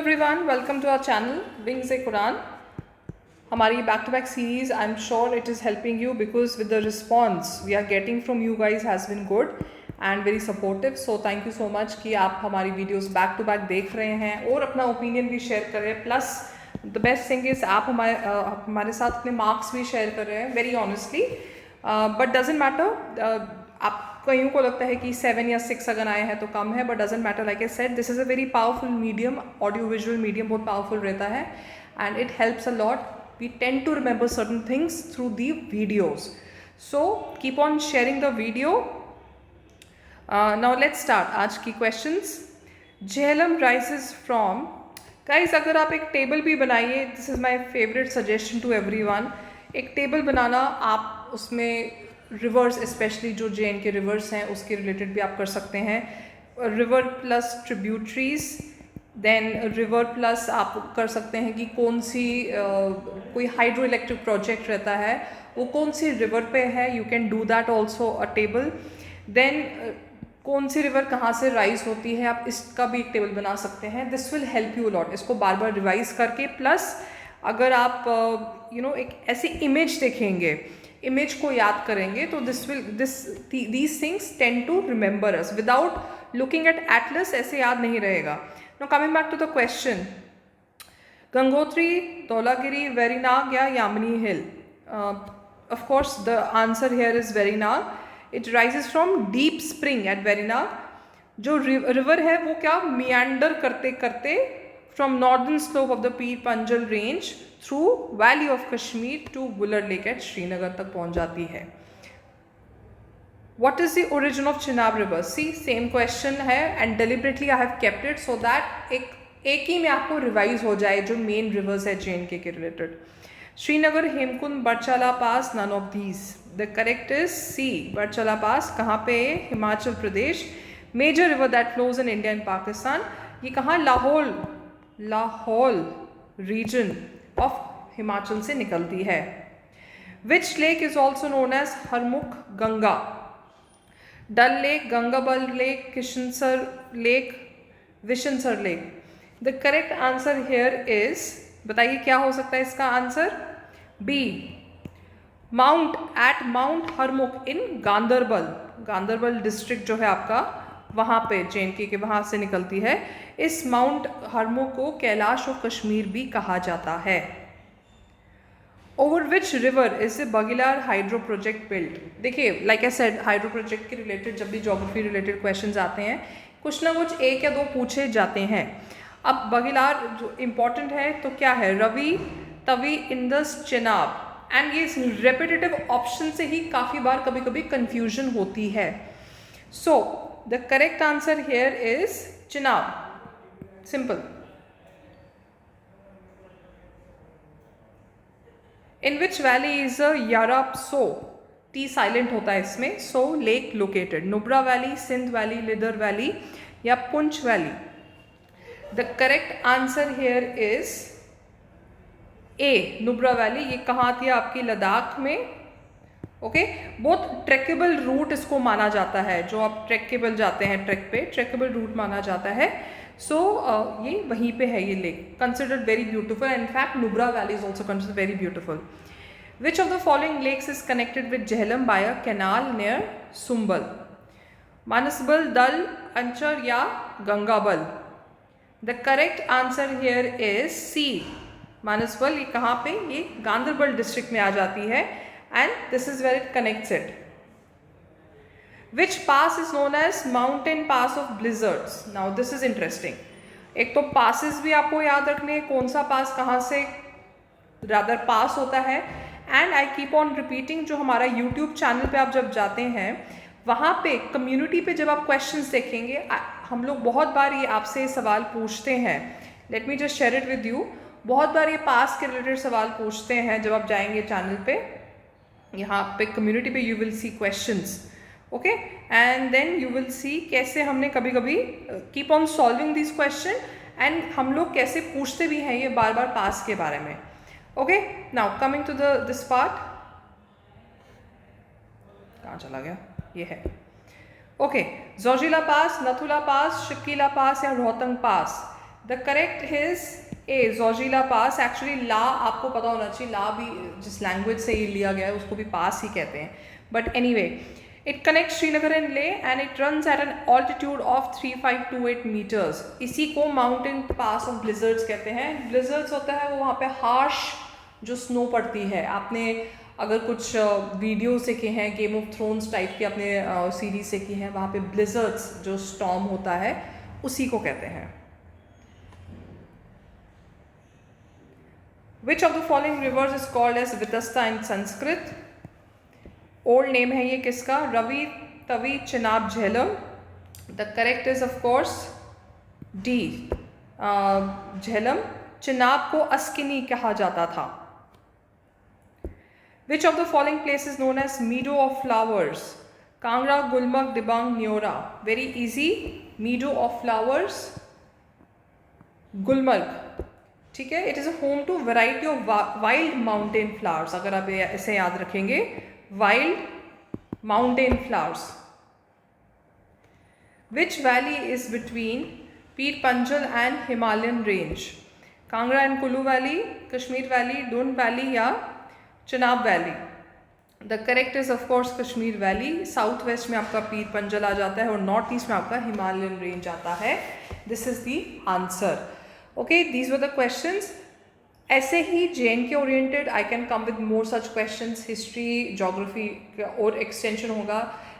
Everyone, welcome to our channel wings a Quran. हमारी back to back series, I am sure it is helping you because with the response we are getting from you guys has been good and very supportive. So thank you so much कि आप हमारी videos back to back देख रहे हैं और अपना opinion भी share कर रहे हैं। Plus the best thing is आप हमारे साथ अपने मार्क्स भी शेयर कर रहे हैं very honestly, but doesn't matter. आप कईयों को लगता है कि 7 या 6 अगर आए हैं तो कम है, but doesn't matter. Like I said, this is a very powerful medium. Audio visual medium बहुत पावरफुल रहता है and it helps a lot. We tend to remember certain things through the videos. So keep on sharing the video. Now let's start आज की questions. Jhelum rises from. Guys, अगर आप एक table भी बनाइए, this is my favourite suggestion to everyone. एक table बनाना, आप उसमें रिवर्स, स्पेशली जो जे के रिवर्स हैं उसके रिलेटेड भी आप कर सकते हैं. River plus tributaries, then river plus आप कर सकते हैं कि कौन सी कोई हाइड्रो इलेक्ट्रिक प्रोजेक्ट रहता है वो कौन सी रिवर पे है. You can do that also a table. देन कौन सी रिवर कहाँ से राइज होती है, आप इसका भी एक टेबल बना सकते हैं. This will help you lot, इसको बार बार रिवाइज करके. प्लस अगर आप एक ऐसी इमेज देखेंगे, इमेज को याद करेंगे, तो these things tend to remember us. Without looking at atlas ऐसे याद नहीं रहेगा. Now coming back to the question, Gangotri, Dhaulagiri, Verinag या Yamini hill. Of course the answer here is Verinag. It rises from deep spring at Verinag. जो रिवर है वो क्या मियांडर करते करते from northern slope of the Pir Panjal range through valley of Kashmir to Wular lake at Srinagar तक पहुंच जाती है. What is the origin of Chenab river? See, same question है and deliberately I have kept it so that एक ही में आपको रिवाइज हो जाए जो मेन रिवर्स है J K related. Srinagar, Hemkund, Barchala pass, none of these. The correct is C, Barchala pass. कहाँ पे? Himachal Pradesh. Major river that flows in India and Pakistan. ये कहाँ? लाहौल region of हिमाचल से निकलती है. Which lake is also known as Harmukh Ganga? Dal lake, Gangabal lake, Kishansar lake, Vishansar lake. The correct answer here is, बताइए क्या हो सकता है इसका आंसर? B, mount Harmukh in Ganderbal. Ganderbal district जो है आपका, वहाँ पे जे के वहाँ से निकलती है. इस माउंट हरमुख को कैलाश ऑफ कश्मीर भी कहा जाता है. Over which river is a Baglihar hydro project built. देखिए, like I said, hydro project के रिलेटेड जब भी ज्योग्राफी रिलेटेड क्वेश्चंस आते हैं, कुछ ना कुछ एक या दो पूछे जाते हैं. अब बगीलार जो इम्पॉर्टेंट है तो क्या है? रवि, तवी, इंदस, चेनाब. एंड ये रेपिटेटिव ऑप्शन से ही काफ़ी बार कभी कभी कन्फ्यूजन होती है. So the correct answer here is Chenab. Simple. In which valley is a Yarapso? T silent होता है इसमें. So lake located. Nubra valley, Sindh valley, Lidder valley या Poonch valley. The correct answer here is A, Nubra valley. ये कहाँ आती है आपकी? लद्दाख में. ओके, बहुत ट्रैकेबल रूट इसको माना जाता है. जो आप ट्रैकेबल जाते हैं, ट्रैक पे ट्रैकेबल रूट माना जाता है. सो ये वहीं पे है ये lake. Considered very beautiful. In fact Nubra valley is also considered very beautiful. Which of the following lakes is connected with Jhelum by a canal near Sumbal? Manasbal, Dal, Anchar या Gangabal. The correct answer here is C, Manasbal. ये कहाँ पे? ये गांदरबल डिस्ट्रिक्ट में आ जाती है and this is where it connects it. Which pass is known as mountain pass of blizzards? Now this is interesting. एक तो passes भी आपको याद रखने हैं, कौन सा पास कहाँ से rather पास होता है. And I keep on repeating, जो हमारा यूट्यूब चैनल पे आप जब जाते हैं वहाँ पे कम्युनिटी पे जब आप क्वेश्चंस देखेंगे, हम लोग बहुत बार ये आपसे सवाल पूछते हैं. Let me just share it with you. बहुत बार ये पास के रिलेटेड सवाल पूछते हैं. जब आप जाएंगे चैनल पे, यहाँ पे कम्युनिटी पे you will see questions. Okay, and then you will see कैसे हमने कभी कभी keep on solving this question and हम लोग कैसे पूछते भी हैं ये बार बार पास के बारे में. Okay, now coming to this part. कहाँ चला गया? ये है. Okay, Zojila pass, Nathula pass, Shakila pass या Rohtang pass. The correct is A, Zojila pass. Actually La आपको पता होना चाहिए, ला भी जिस लैंग्वेज से ये लिया गया है उसको भी पास ही कहते हैं. But anyway, it connect Srinagar and Leh and it runs at an altitude of 3528 metres. इसी को माउंटेन पास ऑफ ब्लिजर्ड्स कहते हैं. ब्लिजर्ड्स होता है वो वहाँ पे हार्श जो स्नो पड़ती है. आपने अगर कुछ वीडियो से की हैं, गेम ऑफ थ्रोन्स टाइप की आपने सीरीज से की हैं, वहाँ पे ब्लिजर्ड्स जो स्टॉर्म होता है उसी को कहते हैं. Which of the following rivers is called as Vitasta in Sanskrit? Old name है ये किसका? Ravi, Tawi, Chenab, Jhelum. The correct is of course D, Jhelum. Chenab को अस्किनी कहा जाता था. Which of the following places known as meadow of flowers? Kangra, Gulmarg, Dibang, Nyora. Very easy. meadow of flowers, Gulmarg. ठीक है. It is a home to variety of wild mountain flowers. अगर आप ऐसे याद रखेंगे, wild mountain flowers. Which valley is between Pir Panjal and Himalayan range? Kangra and Kullu valley, Kashmir valley, Doon valley या Chenab valley? The correct is of course Kashmir valley. South west में आपका पीर पंजल आ जाता है और नॉर्थ ईस्ट में आपका हिमालयन रेंज आता है. This is the answer. Okay, these were the questions. ऐसे ही JNK के oriented I can come with more such questions. History, geography और एक्सटेंशन होगा.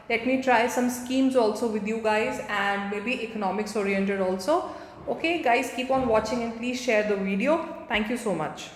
Let me try some schemes also with you guys and maybe economics oriented also. Okay guys, keep on watching and please share the video. Thank you so much.